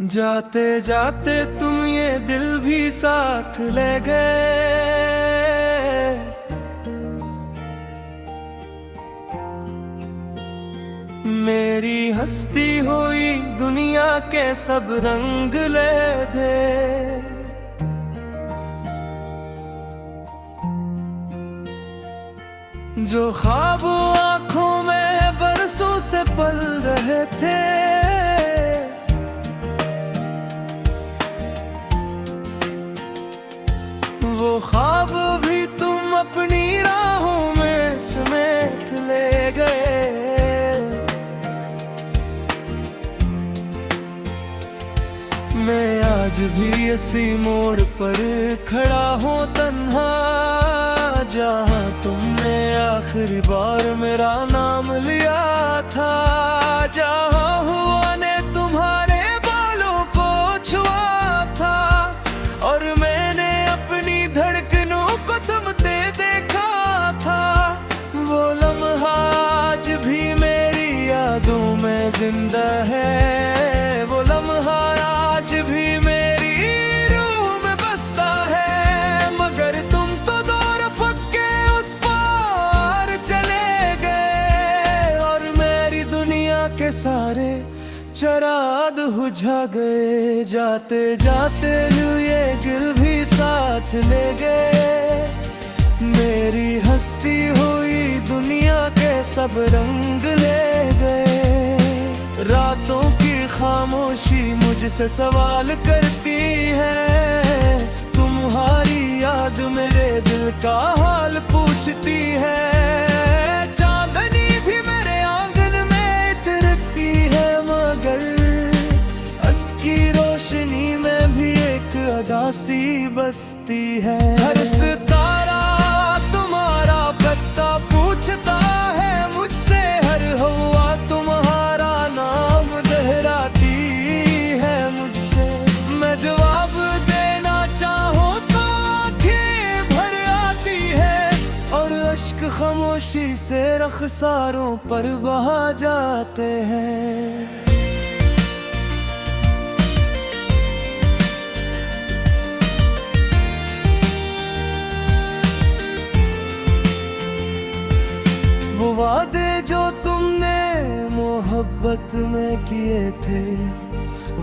जाते जाते तुम ये दिल भी साथ ले गए। मेरी हस्ती हुई दुनिया के सब रंग ले दे। जो ख्वाब आंखों में बरसों से पल रहे थे, वो ख्वाब भी तुम अपनी राहों में समेट ले गए। मैं आज भी इसी मोड़ पर खड़ा हूँ तन्हा, जहाँ तुमने आखिरी बार मेरा नाम लिया था। जहाँ हुआ ने तुम्हारे बालों को छुआ था और मैंने अपनी धड़कनों को थमते देखा था। वो लम्हा आज भी मेरी यादों में जिंदा है। वो लम्हा आज भी मेरी रूह में बसता है। मगर तुम तो दौर फक्के उस पार चले गए और मेरी दुनिया के सारे चराग बुझा गए। जाते जाते ये दिल भी साथ ले गए। मेरी हस्ती हुई दुनिया के सब रंग ले गए। रातों की खामोशी मुझसे सवाल करती है। तुम्हारी याद मेरे दिल का हाल पूछती है। चांदनी भी मेरे आंगन में इतरती है, मगर की रोशनी में भी एक अदासी बसती है। हर सितारा तुम्हारा पता पूछता है मुझसे। हर हवा तुम्हारा नाम दोहराती है मुझसे। मैं जवाब देना चाहूँ तो आंखें भर आती है और अश्क खामोशी से रखसारों पर बहा जाते हैं। वो वादे जो तुमने मोहब्बत में किए थे,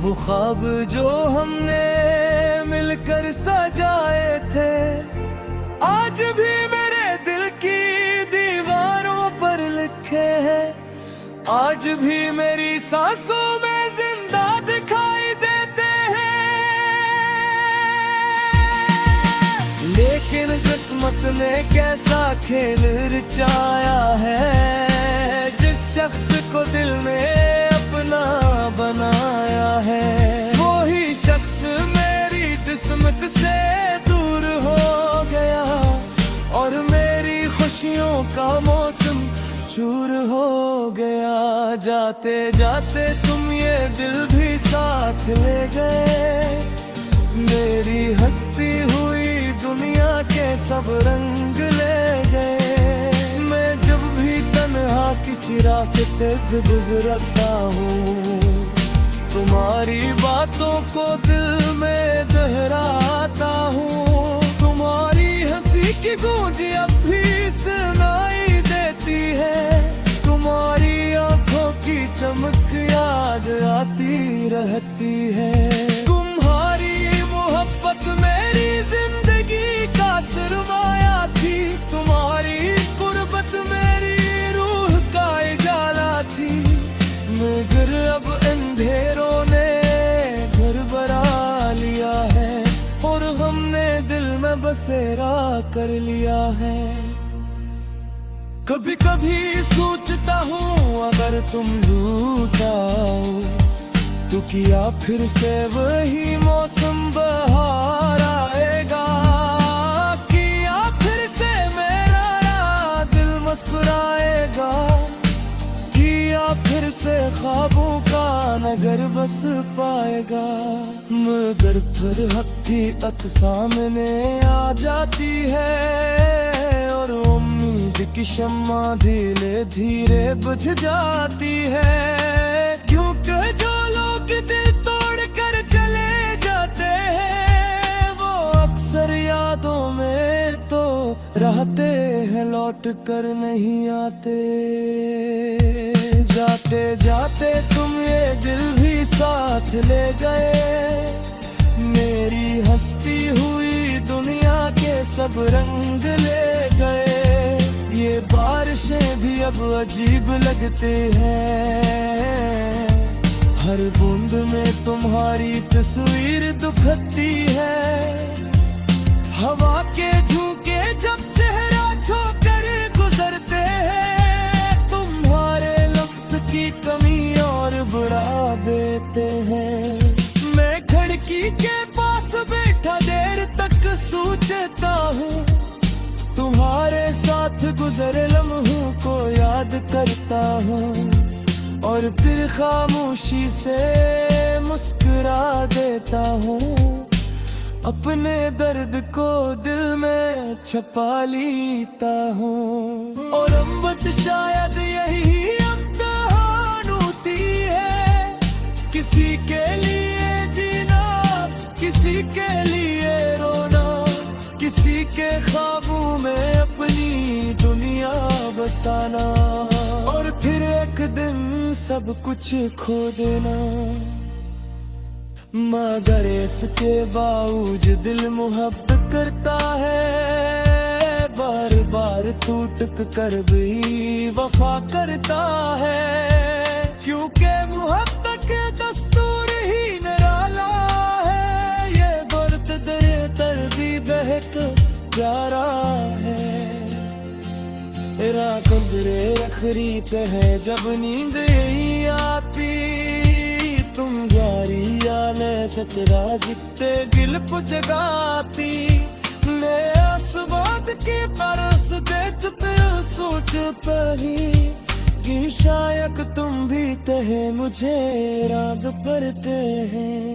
वो ख्वाब जो हमने मिलकर सजाए थे, आज भी मेरे दिल की दीवारों पर लिखे हैं। आज भी मेरी सांसों में जिंदा दिखाई देते हैं। लेकिन किस्मत ने कैसा खेल रचाया है। जिस शख्स को दिल में अपना बनाया है, वो ही शख्स मेरी किस्मत से दूर हो गया और मेरी खुशियों का मौसम चूर हो गया। जाते जाते तुम ये दिल भी साथ ले गए। मेरी हस्ती हुई दुनिया के सब रंग ले गए। मैं जब भी तन्हा किसी रास्ते से गुजरता हूँ, तुम्हारी बातों को दिल में दोहराता हूँ। तुम्हारी हंसी की गूंज अब भी सुनाई देती है। तुम्हारी आंखों की चमक याद आती रहती है। मोहब्बत मेरी जिंदगी का सरमाया थी। तुम्हारी कुर्बत मेरी रूह का उजाला थी। मगर अब अंधेरों ने घर बरा लिया है और हमने दिल में बसेरा कर लिया है। कभी कभी सोचता हूँ अगर तुम रूठ आओ तो क्या फिर से वही मौसम बहार आएगा। क्या फिर से मेरा दिल मुस्कुराएगा। क्या फिर से ख्वाबों का नगर बस पाएगा। मगर फिर हकीकत सामने आ जाती है और उम्मीद की शम्मा धीरे धीरे बुझ जाती है। क्योंकि जो लोग दिल तोड़ कर रहते हैं लौट कर नहीं आते। जाते जाते तुम ये दिल भी साथ ले गए, मेरी हस्ती हुई दुनिया के सब रंग ले गए। ये बारिशें भी अब अजीब लगते हैं, हर बूंद में तुम्हारी तस्वीर दुखती है। हवा के झोंके जब चेहरा छूकर गुजरते हैं, तुम्हारे लफ्ज की कमी और बढ़ा देते हैं। मैं खिड़की के पास बैठा देर तक सोचता हूँ, तुम्हारे साथ गुजरे लम्हों को याद करता हूँ, और फिर खामोशी से मुस्कुरा देता हूँ। अपने दर्द को दिल में छुपा लेता हूँ। और अम्बत शायद यही इम्तिहान होती है, किसी के लिए जीना, किसी के लिए रोना, किसी के ख्वाबों में अपनी दुनिया बसाना, और फिर एक दिन सब कुछ खो देना। मगर इसके बावजूद दिल मोहब्बत करता है, बार बार टूट कर भी वफा करता है। क्योंकि मोहब्बत के दस्तूर ही निराला है, ये बर्त दरे दर्दी बहक प्यारा है। रात अंधेरे रखरी पे है जब नींद यही आती, तुम यारी आने से तेरा जितने दिल पुजगाती। मैं आसमाद के बरस देख पे सोच पाही कि शायद तुम भी तहे मुझे राग पड़ते हैं।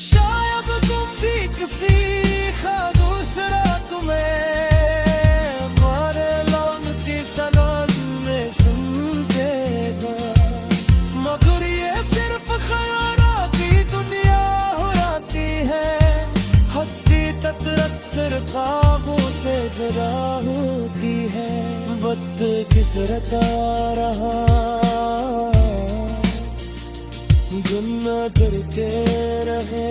शायद तुम भी किसी खामोश रात में मारे लौंग की सनद में सुनते हो, मगर ये सिर्फ ख्यालों की दुनिया उड़ाती है। हकीकत अक्सर ख्वाबों से जुदा होती है। वक्त गुजरता रहा गुम करके रहे।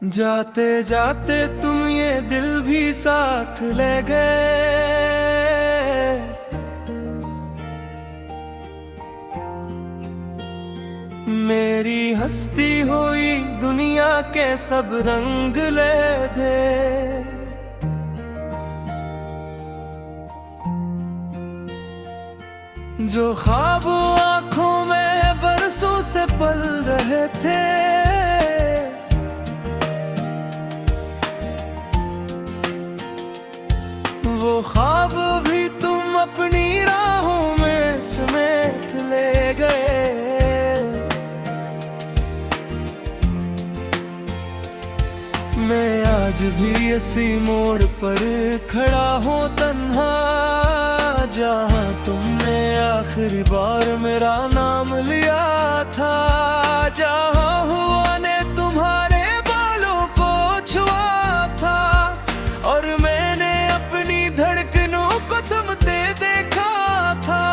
जाते जाते तुम ये दिल भी साथ ले गए, मेरी हस्ती हुई दुनिया के सब रंग ले दे। जो ख्वाब आंखों में बरसों से पल रहे थे, वो ख्वाब भी तुम अपनी राहों में समेट ले गए। मैं आज भी इसी मोड़ पर खड़ा हूँ तन्हा, जहाँ तुमने आखिरी बार मेरा नाम लिया था। जहाँ हुआ ने तुम्हारे बालों को छुआ था, और मैंने अपनी धड़कनों को थमते देखा था।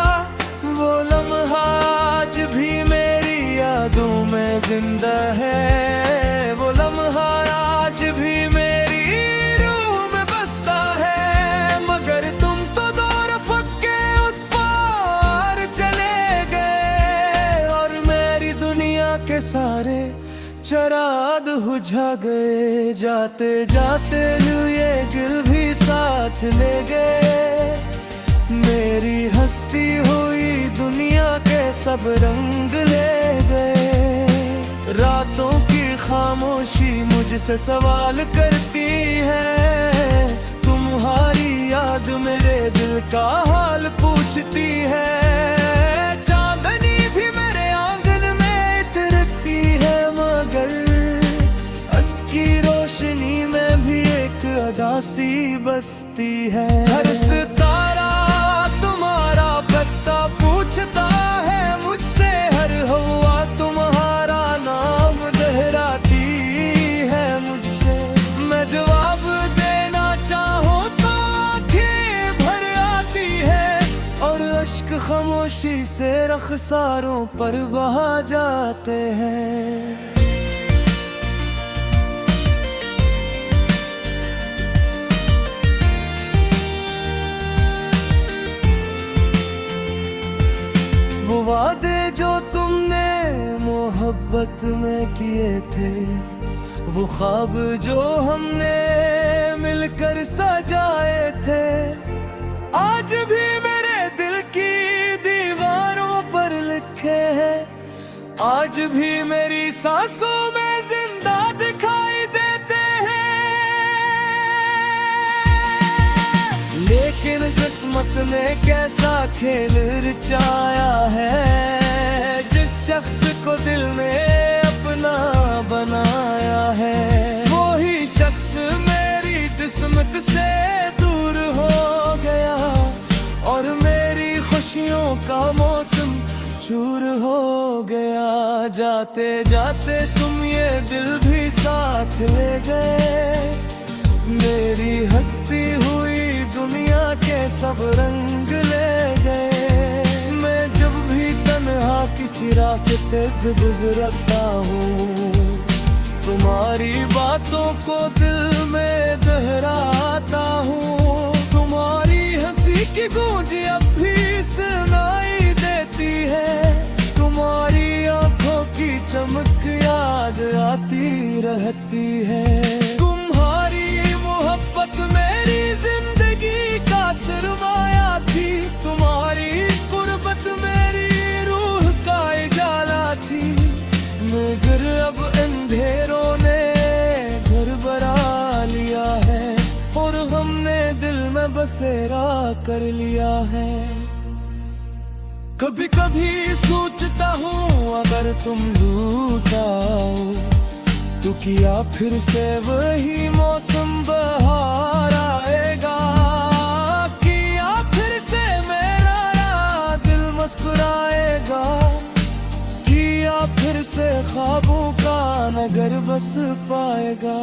वो लम्हा आज भी मेरी यादों में जिंदा है, वो लम्हा आज भी मेरी रूह में बसता है। मगर तुम तो दौर फक्के उस पार चले गए, और मेरी दुनिया के सारे चराग बुझा गए। जाते जाते ये दिल भी साथ ले गए, मेरी हस्ती हुई दुनिया के सब रंग ले गए। रातों की खामोशी मुझसे सवाल करती है, तुम्हारी याद मेरे दिल का हाल पूछती है। चांदनी भी मेरे आंगन में इतरती है, मगर की रोशनी में भी एक उदासी बसती है। हर सितारा खामोशी से रखसारों पर बहा जाते हैं। वो वादे जो तुमने मोहब्बत में किए थे, वो ख्वाब जो हमने मिलकर सजाए थे, आज भी मेरे दिल की दीवारों पर लिखे हैं, आज भी मेरी सांसों में जिंदा दिखाई देते हैं। लेकिन किस्मत ने कैसा खेल रचाया है, जिस शख्स को दिल में अपना बनाया है, वो ही शख्स मेरी किस्मत से दूर हो गया और मेरी खुशियों का मौसम चूर हो गया। जाते जाते तुम ये दिल भी साथ ले गए, मेरी हंसती हुई दुनिया के सब रंग ले गए। मैं जब भी तन्हा किसी रास्ते से गुजरता हूँ, तुम्हारी बातों को दिल में दोहराता हूँ। तुम्हारी हंसी की गूंज अब भी सुनाई देती है, तुम्हारी आंखों की चमक याद आती रहती है। तुम्हारी मोहब्बत मेरी जिंदगी का सरमाया थी, तुम्हारी गुर्बत मेरी रूह का उजाला थी। मगर अब अंधेरों ने घर बरा लिया है और हमने दिल में बसेरा कर लिया है। कभी कभी सोचता हूँ अगर तुम लौट आओ तो किया फिर से वही मौसम बहार आएगा, किया फिर से मेरा दिल मुस्कुराएगा, किया फिर से ख्वाबों का नगर बस पाएगा।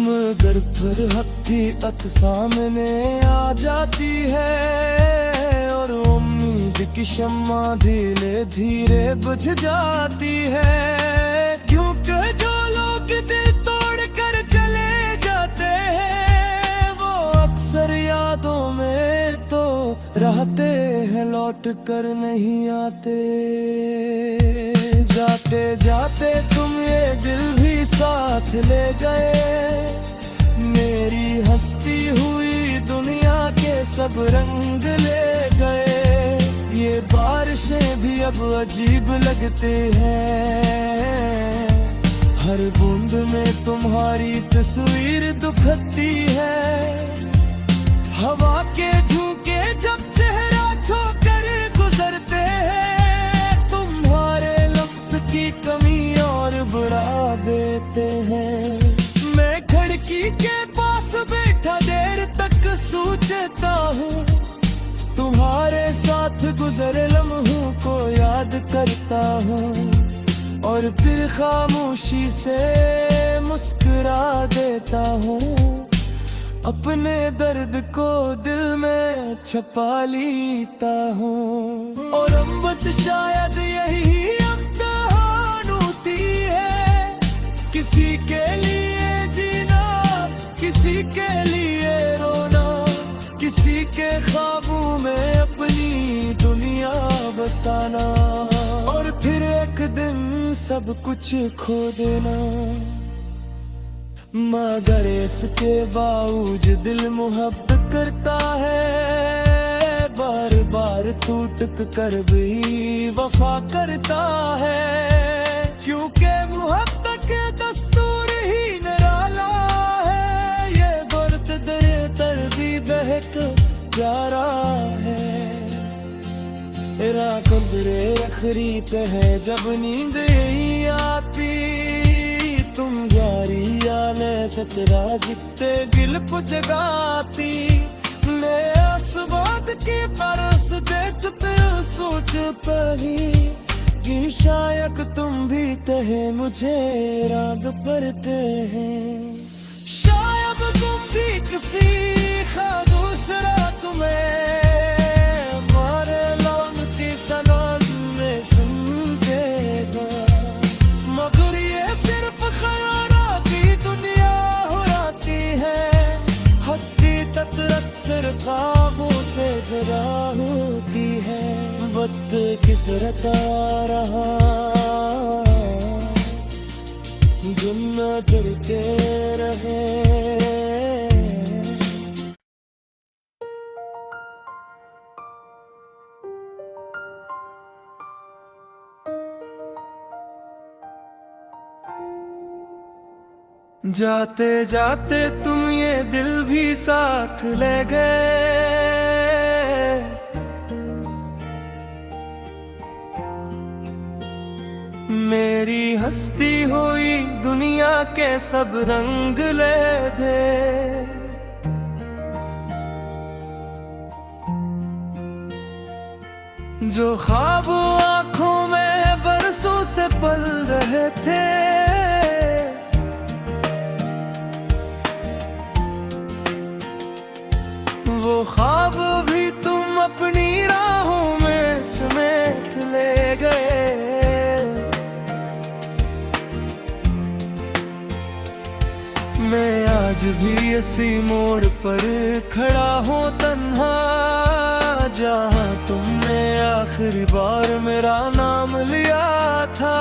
मगर फिर हकीकत सामने आ जाती है और उम्मीद की शम्मा धीरे धीरे बुझ जाती है। क्योंकि जो लोग दिल तोड़ कर चले जाते हैं, वो अक्सर यादों में तो रहते हैं, लौट कर नहीं आते। जाते जाते तुम ये दिल भी साथ ले गए, मेरी हंसती हुई दुनिया के सब रंग ले गए। ये बारिशें भी अब अजीब लगते हैं, हर बूंद में तुम्हारी तस्वीर दुखती है। हवा के झोंके जब चेहरा छोकर गुजरते हैं, तुम्हारे लफ्ज की कमी और बढ़ा देते हैं। मैं खिड़की के पास बैठा देर तक सोचता हूँ, तुम्हारे साथ गुजरे लम्हों को याद करता हूँ और फिर खामोशी से मुस्कुरा देता हूँ। अपने दर्द को दिल में छुपा लेता हूँ। और अम्बत शायद यही इम्तिहान होती है, किसी के लिए जीना, किसी के लिए रोना, किसी के ख्वाबों में अपनी दुनिया बसाना और फिर एक दिन सब कुछ खो देना। मगर इसके बावजूद दिल मोहब्बत करता है, बार बार टूट कर भी वफा करता है। क्योंकि मोहब्बत के दस्तूर ही निराला है, ये बर्त दे दर्दी बहक जा रहा है। कंदरे खरीद है जब नींद ही आती, तुम जारी आने सतरा जितने दिल पुजगाती। मैं आसमाद की बरस दे चुपे सोच पड़ी कि शायद तुम भी तहे मुझे राग पड़ते हैं। शायद तुम भी किसी खामोश रात में मारे लौटती फिर ख्वाबों से जरा होती है। वक्त किसरता रहा, गुम न डरते रहे। जाते जाते तुम ये दिल भी साथ ले गए। मेरी हस्ती हुई दुनिया के सब रंग ले दे। जो ख्वाब आंखों में बरसों से पल रहे थे, वो ख्वाब भी तुम अपनी राहों में समेट ले गए। मैं आज भी इसी मोड़ पर खड़ा हूँ तन्हा, जहाँ तुमने आखिरी बार मेरा नाम लिया था।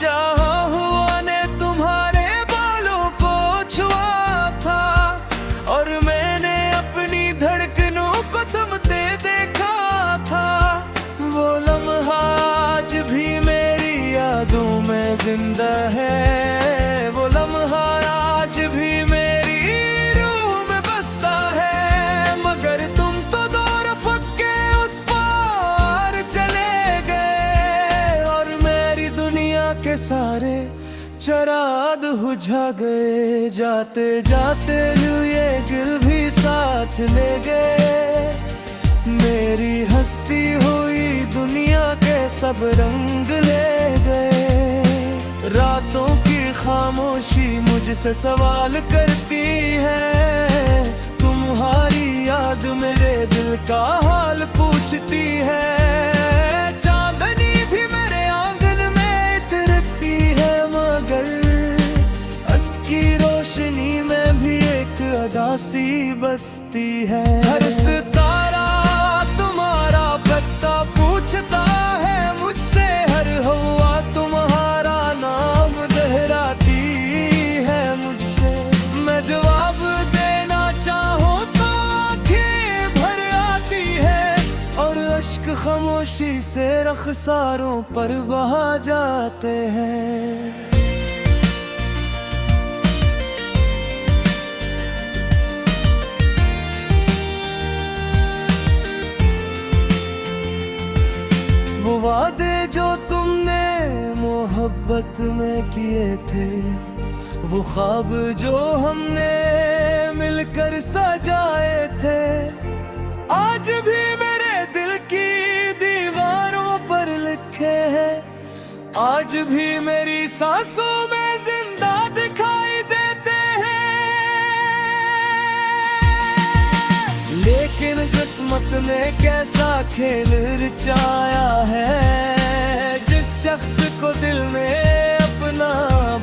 जहाँ हुआ ने तुम्हारे बालों को छुआ था, और मैंने अपनी धड़कनों को थमते देखा था। वो लम्हा आज भी मेरी यादों में जिंदा है। वो लम्हा आज भी मेरी रूह में बसता है। मगर तुम तो दौर फक्के उस पार चले गए, और मेरी दुनिया के सारे चराग बुझा गए। जाते जाते ये दिल भी साथ ले गए। मेरी हस्ती हुई दुनिया के सब रंग ले गए। रातों की खामोशी मुझसे सवाल करती है, तुम्हारी याद मेरे दिल का हाल पूछती है। चांदनी भी मेरे आंगन में इतरती है, मगर की रोशनी में भी एक अदासी बसती है। हर सितारा तुम्हारा पता पूछता है मुझसे, हर हवा तुम्हारा नाम दोहराती है मुझसे। मैं जवाब देना चाहूँ तो आँखें भर आती है, और अश्क खामोशी से रखसारों पर बहा जाते हैं। वो वादे जो तुमने मोहब्बत में किए थे, वो ख्वाब जो हमने मिलकर सजाए थे, आज भी मेरे दिल की दीवारों पर लिखे हैं। आज भी मेरी सांसों में जिंदा दिखाई देते हैं। लेकिन किस्मत ने कैसा खेल रचाया है, जिस शख्स को दिल में अपना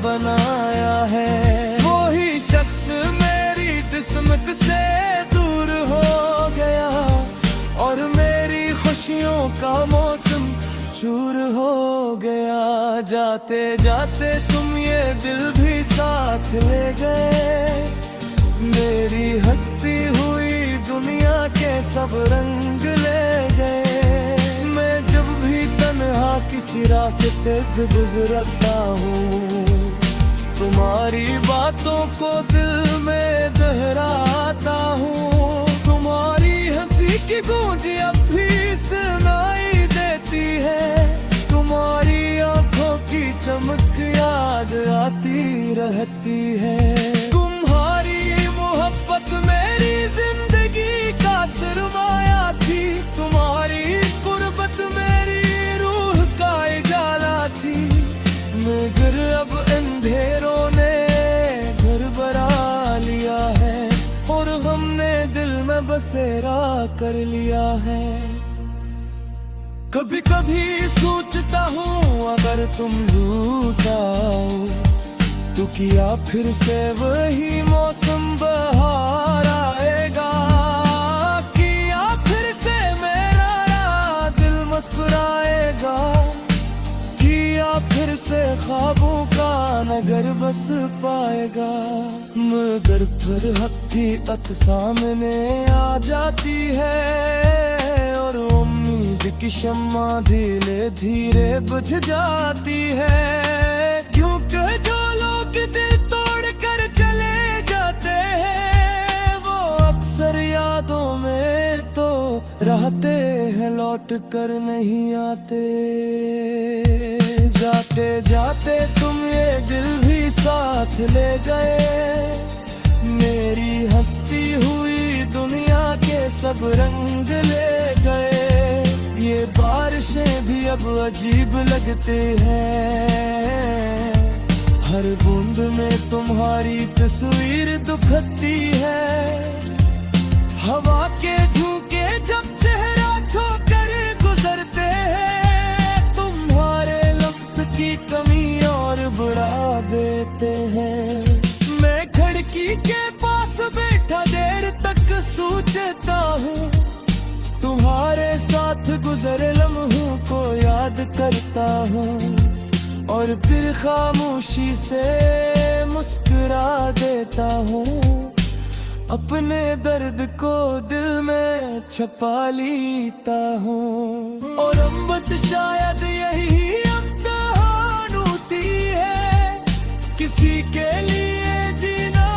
बनाया है, वो ही शख्स मेरी किस्मत से दूर हो गया, और मेरी खुशियों का मौसम चूर हो गया। जाते जाते तुम ये दिल भी साथ ले गए। मेरी हस्ती हुई दुनिया के सब रंग ले गए। मैं जब भी तन्हा किसी रास्ते से गुजरता हूँ, तुम्हारी बातों को दिल में दोहराता हूँ। तुम्हारी हंसी की गूंज अब भी सुनाई देती है, तुम्हारी आंखों की चमक याद आती रहती है। तुम्हारी मोहब्बत मेरी जिंदगी का सरमाया थी, तुम्हारी कुर्बत मेरी रूह का उजाला थी। मगर अब अंधेरों ने घर बरा लिया है, और हमने दिल में बसेरा कर लिया है। कभी कभी सोचता हूँ अगर तुम रूठ आओ, तो क्या फिर से वही मौसम बहार आएगा। ख्वाबों का नगर बस पाएगा। मगर फिर हकीकत सामने आ जाती है और उम्मीद की शम्मा धीरे धीरे बुझ जाती है। क्योंकि जो लोग दिल तोड़ कर चले जाते हैं वो अक्सर यादों में तो रहते हैं, लौट कर नहीं आते। जाते जाते तुम ये दिल भी साथ ले गए, मेरी हंसती हुई दुनिया के सब रंग ले गए। ये बारिशें भी अब अजीब लगते हैं, हर बूंद में तुम्हारी तस्वीर दुखती है। हवा के झोंके जब चेहरा छोकर गुजरते हैं, तुम्हारे लफ्ज की कमी और बढ़ा देते हैं। मैं खिड़की के पास बैठा देर तक सोचता हूँ, तुम्हारे साथ गुजरे लम्हों को याद करता हूँ और फिर खामोशी से मुस्कुरा देता हूँ। अपने दर्द को दिल में छुपा लेता हूँ। और अम्बत शायद यही इम्तिहान होती है, किसी के लिए जीना,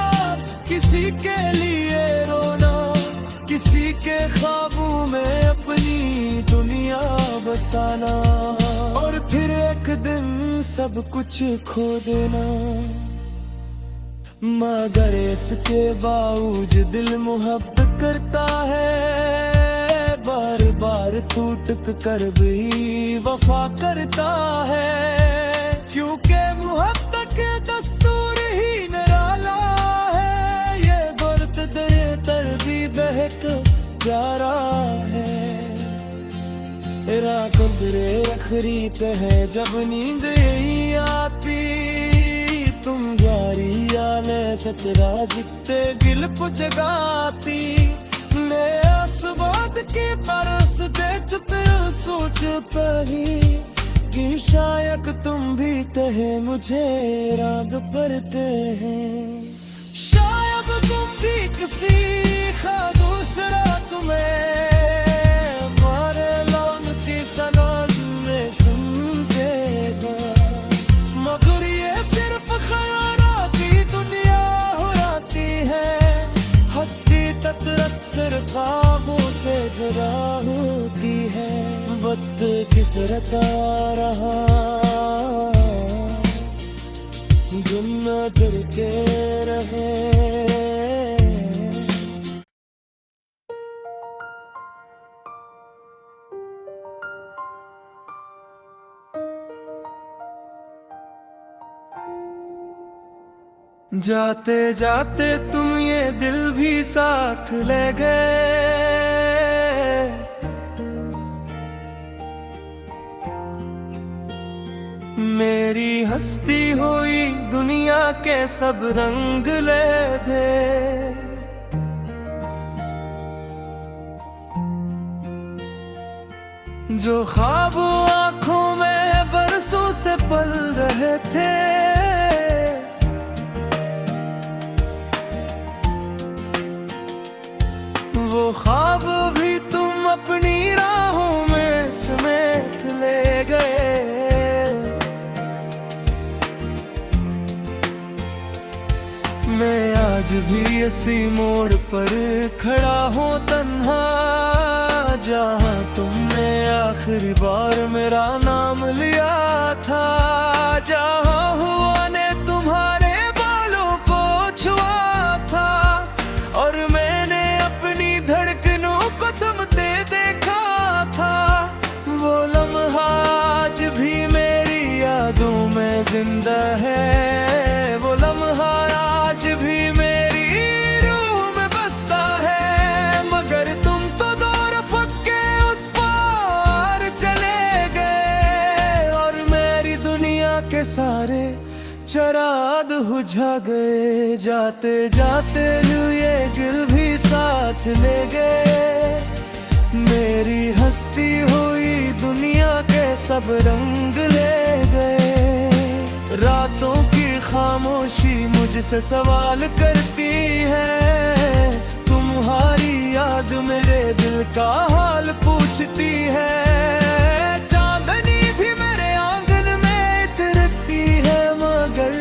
किसी के लिए रोना, किसी के ख्वाबों में अपनी दुनिया बसाना और फिर एक दिन सब कुछ खो देना। मगर इसके बावजूद दिल मोहब्बत करता है, बार बार टूट कर भी वफा करता है। क्योंकि मोहब्बत के दस्तूर ही निराला है, ये गुर्त दरे तर भी बहक प्यारा है। रातों दरे अखरीत है जब नींद यही आती, तुम जारी आने सतरा जितने दिल पुचगाती। मैं आसमां के परस देखते सोच पाही कि शायद तुम भी तहे मुझे राग भरते हैं। शायद तुम भी किसी खामोश रात में मारे लौंग की सनम में सुनते हो, मगर ये सिर्फ ख्यालों की दुनिया उड़ाती है। हकीकत अक्सर ख्वाबों से जुदा होती है। वक्त किसरता रहा गुम न करके रहे। जाते जाते तुम ये दिल भी साथ ले गए, मेरी हंसती हुई दुनिया के सब रंग ले दे। जो ख्वाब आँखों में बरसों से पल रहे थे, वो ख्वाब भी तुम अपनी राहों में समेट ले गए। मैं आज भी इसी मोड़ पर खड़ा हूँ तन्हा, जहाँ तुमने आखिरी बार मेरा नाम लिया था। जहाँ हुआ ने तुम्हारे बालों को छुआ था और मैंने अपनी धड़कनों को थमते देखा था। वो लम्हा आज भी मेरी यादों में जिंदा है, वो लम्हा आज भी मेरी रूह में बसता है। मगर तुम तो दौर फक्के उस पार चले गए और मेरी दुनिया के सारे चराग बुझा गए। जाते जाते ये दिल भी साथ ले गए, मेरी हंसती हुई दुनिया के सब रंग ले गए। रातों की खामोशी मुझसे सवाल करती है, तुम्हारी याद मेरे दिल का हाल पूछती है। चांदनी भी मेरे आंगन में इतरती है, मगर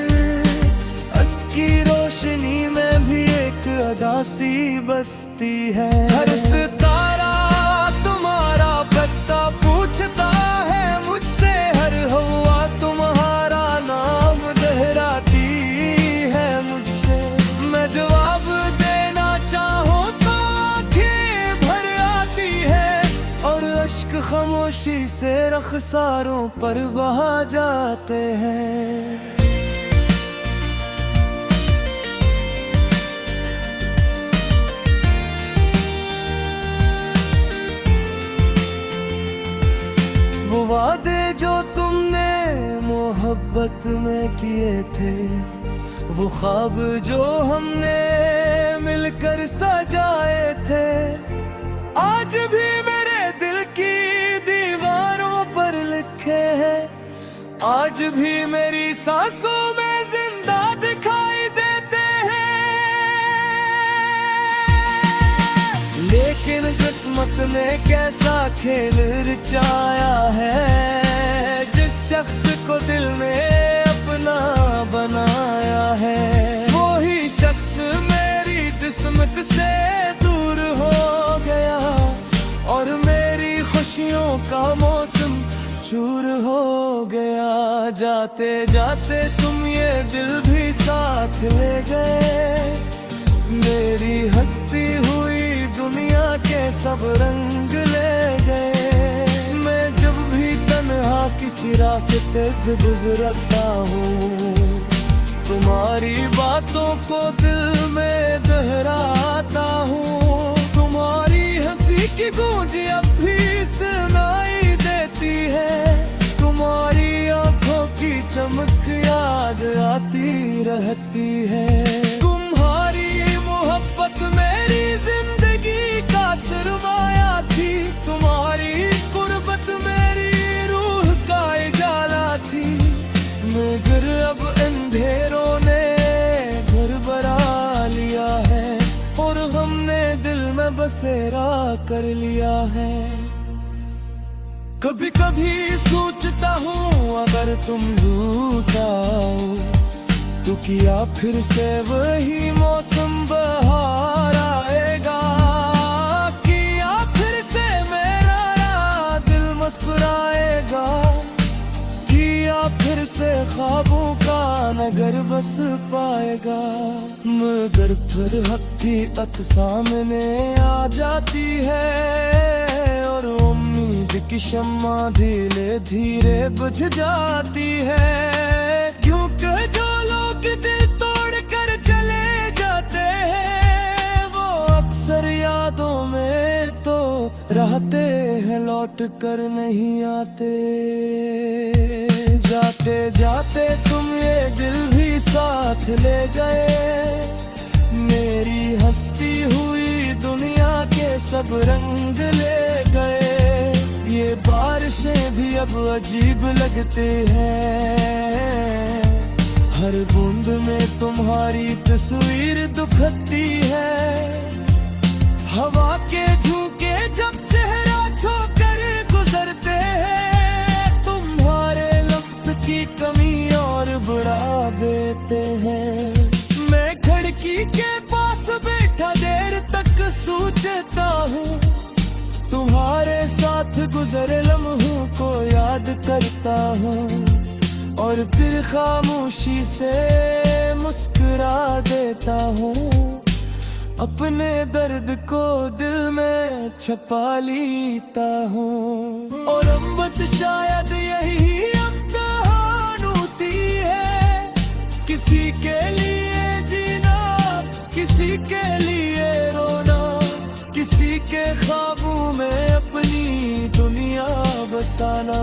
उसकी रोशनी में भी एक अदासी बसती है। हर सितारा तुम्हारा पता पूछता है मुझसे, हर हवा तुम्हारा नाम दोहराती है मुझसे। मैं जवाब देना चाहूँ तो आंखें भर आती है, और अश्क खामोशी से रखसारों पर बहा जाते हैं। वो वादे जो तुमने मोहब्बत में किए थे, वो ख्वाब जो हमने मिलकर सजाए थे, आज भी मेरे दिल की दीवारों पर लिखे हैं, आज भी मेरी सांसों में जिंदा दिखाई देते हैं। लेकिन किस्मत ने कैसा खेल रचाया है, जिस शख्स को दिल में अपना बनाया है, वो ही शख्स मेरी किस्मत से दूर हो गया, और मेरी खुशियों का मौसम चूर हो गया। जाते जाते तुम ये दिल भी साथ ले गए, मेरी हंसती हुई दुनिया के सब रंग ले गए। मैं जब भी तन्हा किसी रास्ते से गुजरता हूँ, तुम्हारी बातों को दिल में दोहराता हूँ। तुम्हारी हंसी की गूंज अब भी सुनाई देती है, तुम्हारी आंखों की चमक याद आती रहती है। तुम्हारी मोहब्बत मेरी जिंदगी का सरमाया थी, तुम्हारी गुर्बत मेरी रूह का उजाला थी, मगर अब अंधेरों ने घर बरा लिया है, और हमने दिल में बसेरा कर लिया है। कभी कभी सोचता हूँ अगर तुम रूठ आओ, तो क्या फिर से वही मौसम बहार आएगा, क्या फिर से मेरा दिल मुस्कुराएगा, क्या फिर से ख्वाबों का नगर बस पाएगा। मगर फिर हकीकत सामने आ जाती है, और उम्मीद की शम्मा धीरे धीरे बुझ जाती है, क्योंकि जो लोग दिल तोड़ कर चले जाते हैं, वो अक्सर यादों में तो रहते हैं, लौट कर नहीं आते। जाते जाते तुम ये दिल भी साथ ले गए, मेरी हंसती हुई दुनिया के सब रंग ले गए। ये बारिशें भी अब अजीब लगते हैं, हर बूंद में तुम्हारी तस्वीर दुखती है। हवा के झोंके जब चेहरा छोकर गुजरते हैं, तुम्हारे लफ्ज की कमी और बढ़ा देते हैं। मैं खिड़की के पास बैठा देर तक सोचता हूँ, तुम्हारे साथ गुजरे लम्हों को याद करता हूँ, और फिर खामोशी से मुस्कुरा देता हूँ। अपने दर्द को दिल में छुपा लेता हूँ, और अम्बत शायद यही इम्तिहान होती है, किसी के लिए जीना, किसी के लिए रोना, किसी के ख्वाबों में अपनी दुनिया बसाना,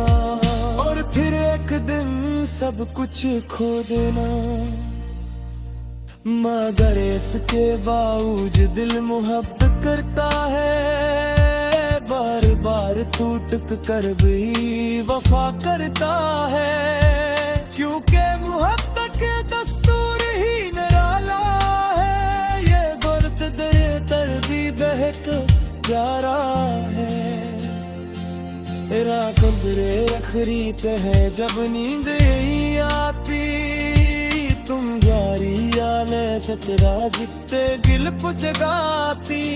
और फिर एक दिन सब कुछ खो देना। मगर इसके बावजूद दिल मोहब्बत करता है, बार बार टूट कर भी वफा करता है, क्योंकि मोहब्बत के दस्तूर ही निराला है, ये गुर्त दरे दर्दी बहक प्यारा है। मेरा कंदरे रखरी पे है जब नींद यही आती, तुम यारी आने सतरा जितने गिल पुचगाती।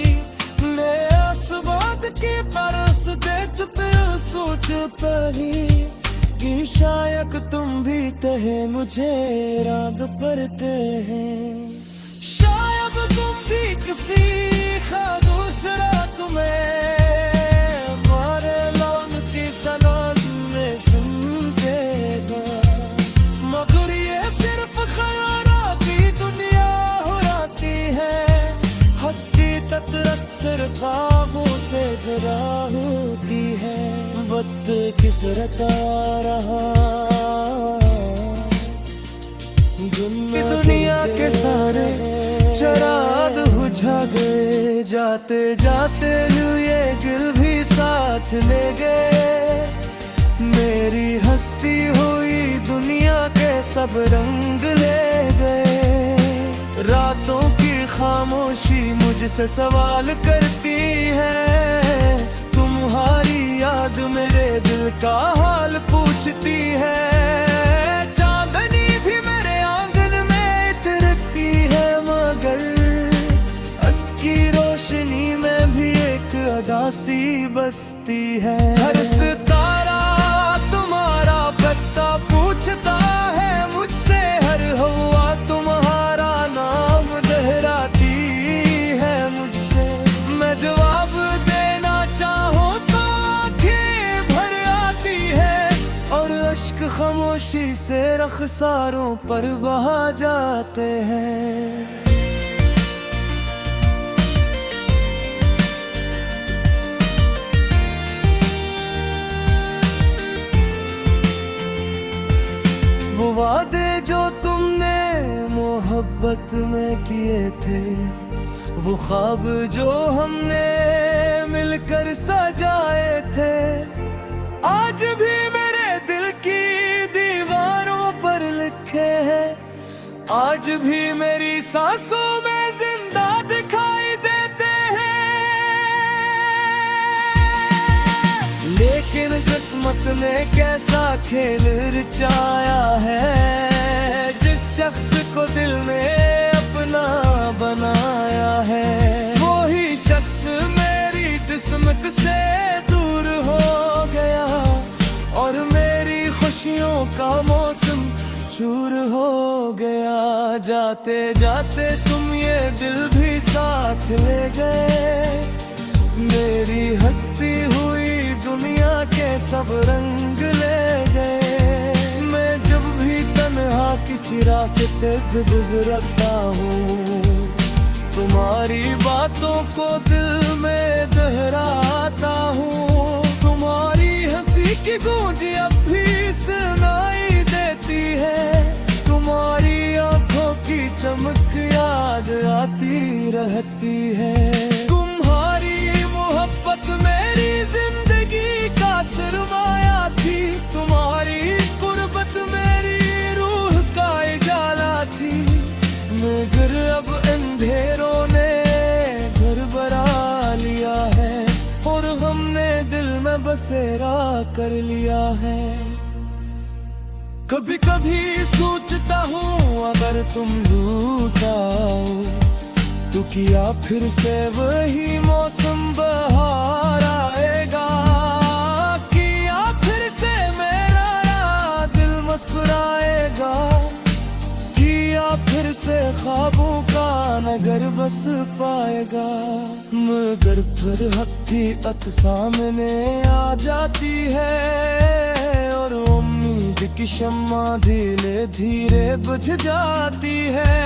मैं आसवाद के परस देत पे सोच पही कि शायद तुम भी तहे मुझे रात पड़ते हैं। शायद तुम भी किसी खामोश रात में मारे लौन की सनद में सुनते थे, मगर ये सिर्फ ख़यालाती दुनिया हुराती है। हकीकत अक्सर ख्वाबों से जुदा होती है। वक्त किसरता रहा दुनिया के सारे चराग बुझा गए, जाते जाते ये दिल भी साथ ले गए। मेरी हस्ती हुई दुनिया के सब रंग ले गए। रातों की खामोशी मुझसे सवाल करती है, तुम्हारी याद मेरे दिल का हाल पूछती है। चांदनी भी मेरे आंगन में इतरती है, मगर की रोशनी में भी एक अदासी बसती है। हर सितारा तुम्हारा पता पूछता है मुझसे, हर हवा तुम्हारा नाम दोहराती है मुझसे। मैं जवाब देना चाहूँ तो आँखें भर आती है, और अश्क खामोशी से रखसारों पर बहा जाते हैं। वो वादे जो तुमने मोहब्बत में किए थे, वो ख्वाब जो हमने मिलकर सजाए थे, आज भी मेरे दिल की दीवारों पर लिखे हैं। आज भी मेरी सांसों में जिंदा दिखाई देते हैं। लेकिन किस्मत ने कैसा खेल रचाया है, जिस शख्स को दिल में अपना बनाया है, वो ही शख्स मेरी किस्मत से दूर हो गया, और मेरी खुशियों का मौसम चूर हो गया। जाते जाते तुम ये दिल भी साथ ले गए। मेरी हस्ती हुई दुनिया के सब रंग ले गए। मैं जब भी तन्हा किसी रास्ते से गुजरता हूँ, तुम्हारी बातों को दिल में दोहराता हूँ। तुम्हारी हंसी की गूंज अब भी सुनाई देती है, तुम्हारी आंखों की चमक याद आती रहती है। मोहब्बत मेरी जिंदगी का सरमाया थी, तुम्हारी गुर्बत मेरी रूह का उजाला थी। मगर अब अंधेरों ने घर बरा लिया है, और हमने दिल में बसेरा कर लिया है। कभी कभी सोचता हूँ अगर तुम रूठ आओ, तो क्या फिर से वही मौसम बहार आएगा? क्या फिर से मेरा दिल मुस्कुराएगा? क्या फिर से ख्वाबों का नगर बस पाएगा? मगर फिर हकीकत सामने आ जाती है, और उम्मीद की शम्मा धीरे धीरे बुझ जाती है।